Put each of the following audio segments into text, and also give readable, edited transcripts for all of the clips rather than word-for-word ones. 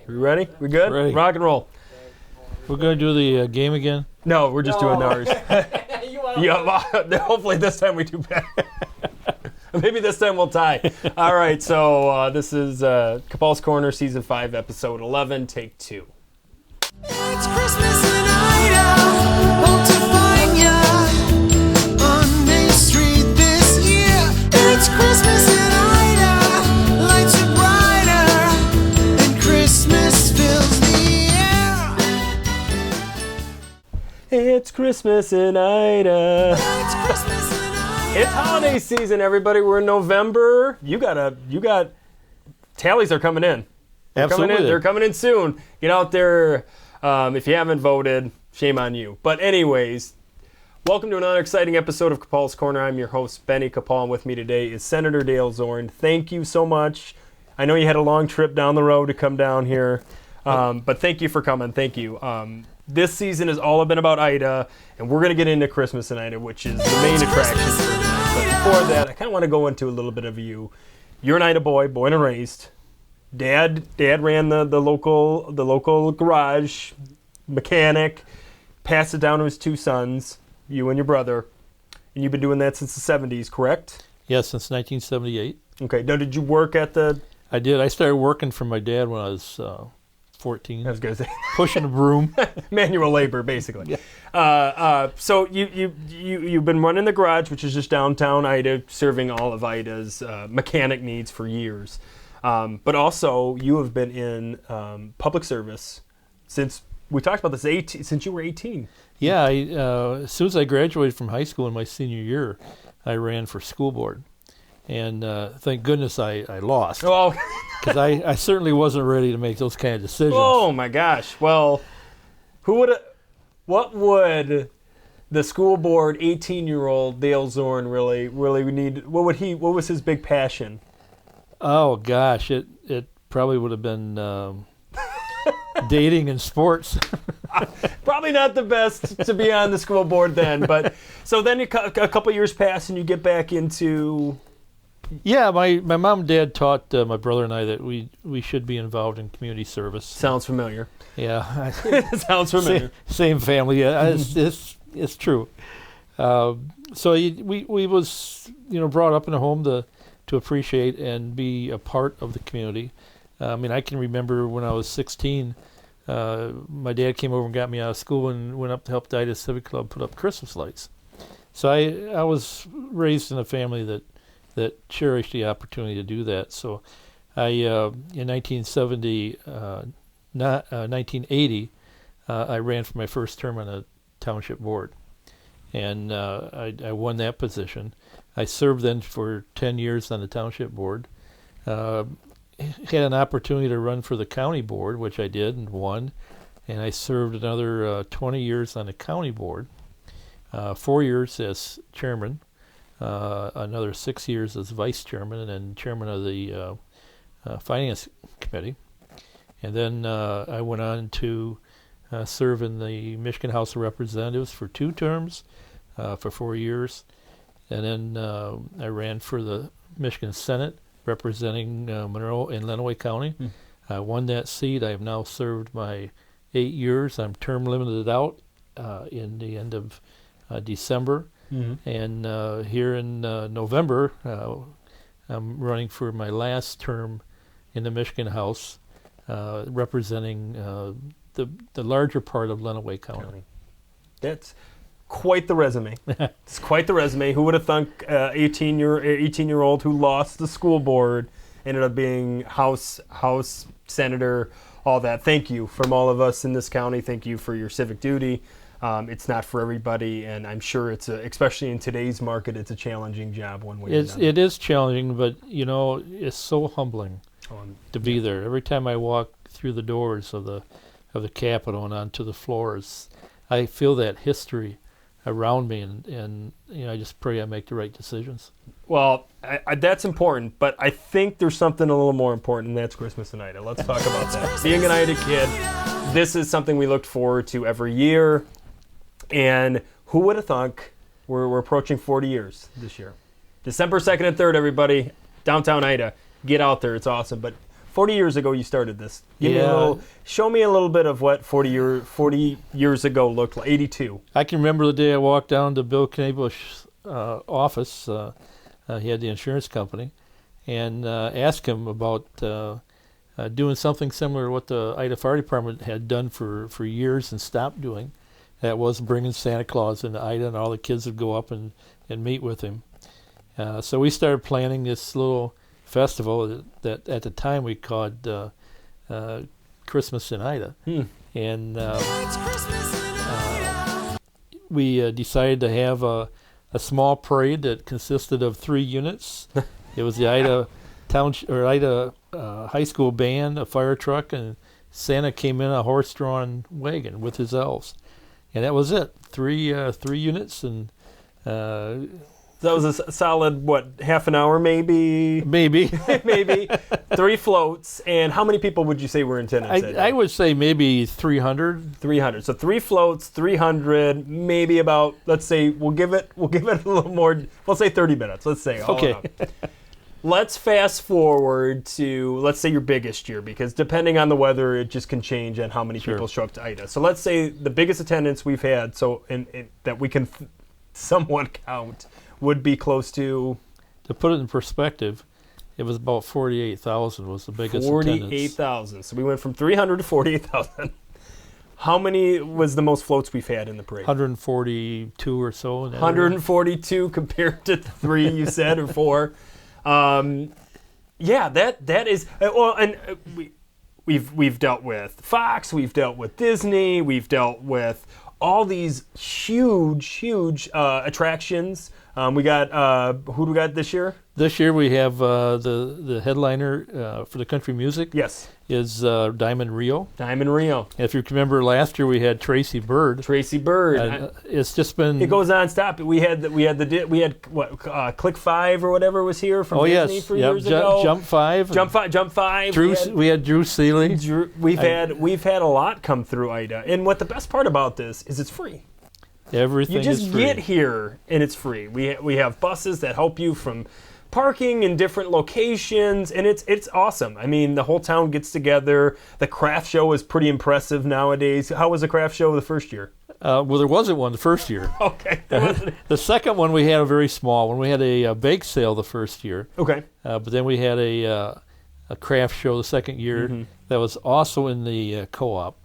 We ready? We good? Ready. Rock and roll. We're going to do the game again? No, we're just doing ours. Hopefully this time we do better. Maybe this time we'll tie. All right, so this is Capal's Corner, Season 5, Episode 11, Take 2. It's Christmas in Ida. Hope to find ya on Main Street this year. It's Christmas in Ida. Lights are brighter and Christmas fills the air. It's Christmas in Ida. It's Christmas in Ida. It's holiday season, everybody. We're in November. You got tallies are coming in. Absolutely. They're coming in soon. Get out there. If you haven't voted, shame on you. But anyways, welcome to another exciting episode of Capal's Corner. I'm your host, Benny Capal, and with me today is Senator Dale Zorn. Thank you so much. I know you had a long trip down the road to come down here, but thank you for coming. Thank you. This season has all been about Ida, and we're going to get into Christmas in Ida, which is the main attraction for tonight. But before that, I kind of want to go into a little bit of you. You're an Ida boy, born and raised. Dad ran the local garage, mechanic, passed it down to his two sons, you and your brother, and you've been doing that since the 70s, correct? Yes, since 1978. Okay. Now, did you work at the? I did. I started working for my dad when I was 14. I was gonna say Pushing a broom. manual labor, basically. Yeah. So you've been running the garage, which is just downtown Ida, serving all of Ida's mechanic needs for years. But also, you have been in public service since, we talked about this, since you were 18. Yeah, as soon as I graduated from high school in my senior year, I ran for school board. And thank goodness I lost. Oh, Because I certainly wasn't ready to make those kind of decisions. oh my gosh. Well, what would the school board 18-year-old Dale Zorn really need? What was his big passion? Oh, gosh. It probably would have been dating and sports. Probably not the best to be on the school board then. But so then a couple years pass and you get back into. Yeah, my mom and dad taught my brother and I that we should be involved in community service. Sounds familiar. Yeah. Sounds familiar. Same family. Yeah, it's true. So we was brought up in a home to appreciate and be a part of the community. I mean, I can remember when I was 16, my dad came over and got me out of school and went up to help the Ida Civic Club put up Christmas lights. So I was raised in a family that cherished the opportunity to do that. So in 1980, I ran for my first term on a township board. And I won that position. I served then for 10 years on the township board. Had an opportunity to run for the county board, which I did and won. And I served another 20 years on the county board, 4 years as chairman, another 6 years as vice chairman, and then chairman of the finance committee. And then I went on to serve in the Michigan House of Representatives for 2 terms, for 4 years. And then I ran for the Michigan Senate, representing Monroe and Lenawee County. I won that seat. I have now served my 8 years. I'm term limited out in the end of December. Mm-hmm. And here in November, I'm running for my last term in the Michigan House, representing the larger part of Lenawee County. That's quite the resume. It's quite the resume. Who would have thunk 18-year-old who lost the school board ended up being House Senator, all that. Thank you from all of us in this county. Thank you for your civic duty. It's not for everybody, and I'm sure especially in today's market, it's a challenging job one way or another. It is challenging, but it's so humbling to be there. Every time I walk through the doors of the Capitol and onto the floors, I feel that history around me, and I just pray I make the right decisions. Well, that's important, but I think there's something a little more important, and that's Christmas in Ida. Let's talk about that. Being an Ida kid, this is something we looked forward to every year, and who would have thunk we're approaching 40 years this year. December 2nd and 3rd, everybody, downtown Ida. Get out there. It's awesome. But 40 years ago you started this. Show me a little bit of what 40 years ago looked like. 82. I can remember the day I walked down to Bill Knabush's office. He had the insurance company, and asked him about doing something similar to what the Ida Fire Department had done for years and stopped doing. That was bringing Santa Claus into Ida, and all the kids would go up and meet with him. So we started planning this little festival that at the time we called Christmas in Ida. And we decided to have a small parade that consisted of 3 units. It was the Ida Ida high school band, a fire truck, and Santa came in a horse-drawn wagon with his elves. And that was it. 3 units, and that was a solid, half an hour maybe? Maybe. Maybe. 3 floats. And how many people would you say were in attendance? I would say maybe 300. 300. So 3 floats, 300, maybe about, let's say, we'll give it a little more, we'll say 30 minutes. Let's say. Okay. Let's fast forward to, let's say, your biggest year, because depending on the weather, it just can change on how many people show up to Ida. So let's say the biggest attendance we've had, that we can somewhat count, would be close to... To put it in perspective, it was about 48,000 was the biggest attendance. 48,000. So we went from 300 to 48,000. How many was the most floats we've had in the parade? 142 or so. 142 compared to 3 you said, or 4. Yeah, that is well, and we've dealt with Fox, we've dealt with Disney, we've dealt with all these huge attractions. We got who do we got this year? This year we have the headliner for the country music. Yes, is Diamond Rio. Diamond Rio. And if you remember, last year we had Tracy Bird. Tracy Bird. It's just been. It goes on stop. We had what Click 5 or whatever was here from Disney for years ago. Jump 5. Jump 5. We had Drew Seeley. We've had a lot come through Ida, and what the best part about this is it's free. Everything you just is free. Get here and it's free. We have buses that help you from parking in different locations, and it's awesome. I mean, the whole town gets together. The craft show is pretty impressive nowadays. How was the craft show the first year? Well, there wasn't one the first year. Okay. The second one we had a very small one. We had a bake sale the first year. Okay. But then we had a craft show the second year that was also in the co-op.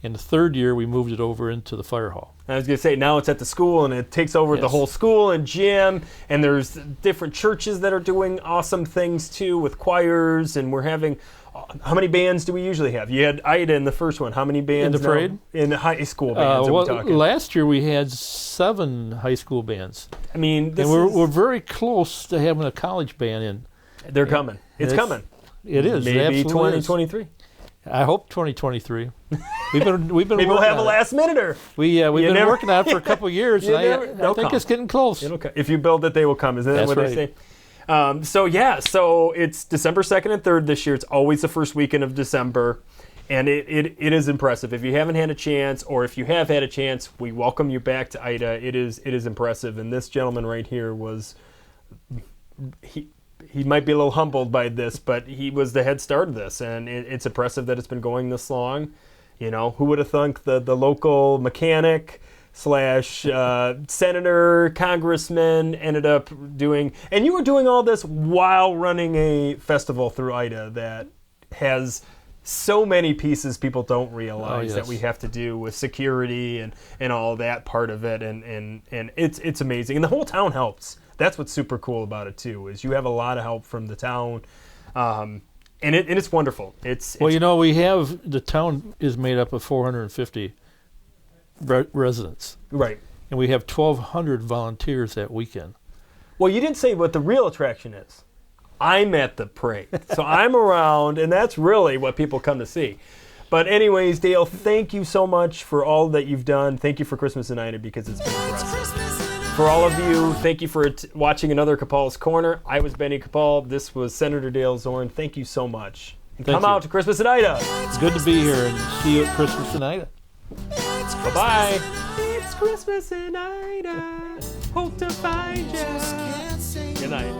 And the third year we moved it over into the fire hall. I was going to say, now it's at the school, and it takes over the whole school and gym, and there's different churches that are doing awesome things too with choirs, and we're having... How many bands do we usually have? You had Ida in the first one. How many bands in the parade? In the high school bands are we talking? Last year we had 7 high school bands. I mean, we're very close to having a college band in. They're coming. It's coming. It is. Maybe 2023. I hope 2023. We've been maybe we'll have a last minute. We've been working on it for a couple of years. And I think it's getting close. If you build it, they will come. Isn't that what they say? So it's December 2nd and 3rd this year. It's always the first weekend of December, and it is impressive. If you haven't had a chance, or if you have had a chance, we welcome you back to Ida. It is impressive. And this gentleman right here was he might be a little humbled by this, but he was the head start of this, and it's impressive that it's been going this long. You know, who would have thunk the local mechanic / senator, congressman ended up doing, and you were doing all this while running a festival through Ida that has so many pieces people don't realize that we have to do with security and all that part of it, and it's amazing, and the whole town helps. That's what's super cool about it too, is you have a lot of help from the town, and it's wonderful. We have, the town is made up of 450 residents, right, and we have 1,200 volunteers that weekend. Well, you didn't say what the real attraction is. I'm at the parade, so I'm around, and that's really what people come to see. But anyways, Dale, thank you so much for all that you've done. Thank you for Christmas in Ida, because it's been impressive. For all of you, thank you for watching another Capal's Corner. I was Benny Capal. This was Senator Dale Zorn. Thank you so much. And come out to Christmas in Ida. It's good to be here, and see you at Christmas in Ida. Bye-bye. It's Christmas in Ida. Hope to find you. Good night.